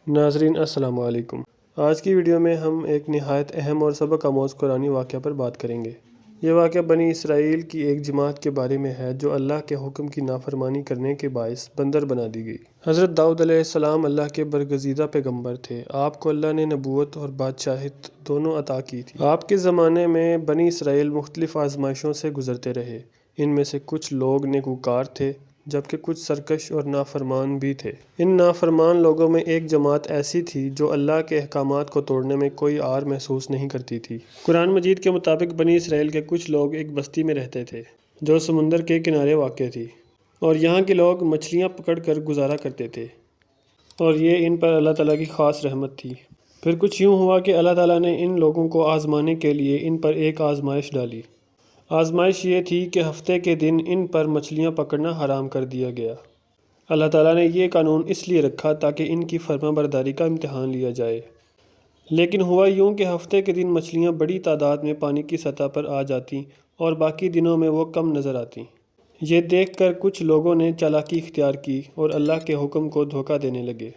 ناظرین السلام علیکم۔ آج کی ویڈیو میں ہم ایک نہایت اہم اور سبق آموز قرآنی واقعہ پر بات کریں گے۔ یہ واقعہ بنی اسرائیل کی ایک جماعت کے بارے میں ہے جو اللہ کے حکم کی نافرمانی کرنے کے باعث بندر بنا دی گئی۔ حضرت داؤد علیہ السلام اللہ کے برگزیدہ پیغمبر تھے۔ آپ کو اللہ نے نبوت اور بادشاہت دونوں عطا کی تھی۔ آپ کے زمانے میں بنی اسرائیل مختلف آزمائشوں سے گزرتے رہے۔ ان میں سے کچھ لوگ نیکوکار تھے جبکہ کچھ سرکش اور نافرمان بھی تھے۔ ان نافرمان لوگوں میں ایک جماعت ایسی تھی جو اللہ کے احکامات کو توڑنے میں کوئی عار محسوس نہیں کرتی تھی۔ قرآن مجید کے مطابق بنی اسرائیل کے کچھ لوگ ایک بستی میں رہتے تھے جو سمندر کے کنارے واقع تھی، اور یہاں کے لوگ مچھلیاں پکڑ کر گزارا کرتے تھے، اور یہ ان پر اللہ تعالیٰ کی خاص رحمت تھی۔ پھر کچھ یوں ہوا کہ اللہ تعالیٰ نے ان لوگوں کو آزمانے کے لیے ان پر ایک آزمائش ڈالی۔ آزمائش یہ تھی کہ ہفتے کے دن ان پر مچھلیاں پکڑنا حرام کر دیا گیا۔ اللہ تعالیٰ نے یہ قانون اس لیے رکھا تاکہ ان کی فرما برداری کا امتحان لیا جائے۔ لیکن ہوا یوں کہ ہفتے کے دن مچھلیاں بڑی تعداد میں پانی کی سطح پر آ جاتیں اور باقی دنوں میں وہ کم نظر آتیں۔ یہ دیکھ کر کچھ لوگوں نے چالاکی اختیار کی اور اللہ کے حکم کو دھوکہ دینے لگے۔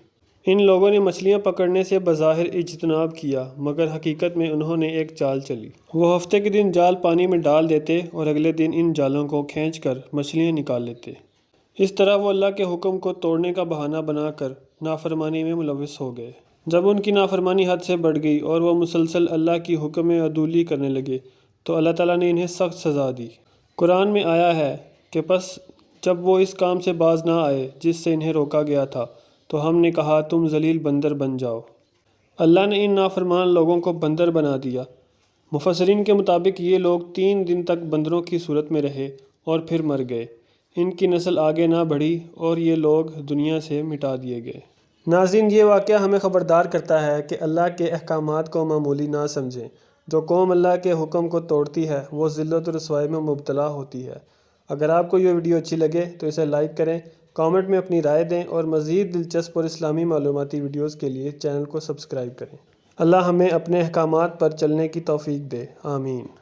ان لوگوں نے مچھلیاں پکڑنے سے بظاہر اجتناب کیا، مگر حقیقت میں انہوں نے ایک چال چلی۔ وہ ہفتے کے دن جال پانی میں ڈال دیتے اور اگلے دن ان جالوں کو کھینچ کر مچھلیاں نکال لیتے۔ اس طرح وہ اللہ کے حکم کو توڑنے کا بہانہ بنا کر نافرمانی میں ملوث ہو گئے۔ جب ان کی نافرمانی حد سے بڑھ گئی اور وہ مسلسل اللہ کی حکم میں عدولی کرنے لگے تو اللہ تعالیٰ نے انہیں سخت سزا دی۔ قرآن میں آیا ہے کہ پس جب وہ اس کام سے باز نہ آئے جس سے انہیں روکا گیا تھا تو ہم نے کہا تم ذلیل بندر بن جاؤ۔ اللہ نے ان نافرمان لوگوں کو بندر بنا دیا۔ مفسرین کے مطابق یہ لوگ 3 دن تک بندروں کی صورت میں رہے اور پھر مر گئے۔ ان کی نسل آگے نہ بڑھی اور یہ لوگ دنیا سے مٹا دیے گئے۔ ناظرین، یہ واقعہ ہمیں خبردار کرتا ہے کہ اللہ کے احکامات کو معمولی نہ سمجھیں۔ جو قوم اللہ کے حکم کو توڑتی ہے وہ ذلت و رسوائی میں مبتلا ہوتی ہے۔ اگر آپ کو یہ ویڈیو اچھی لگے تو اسے لائک کریں، کامنٹ میں اپنی رائے دیں اور مزید دلچسپ اور اسلامی معلوماتی ویڈیوز کے لیے چینل کو سبسکرائب کریں۔ اللہ ہمیں اپنے احکامات پر چلنے کی توفیق دے، آمین۔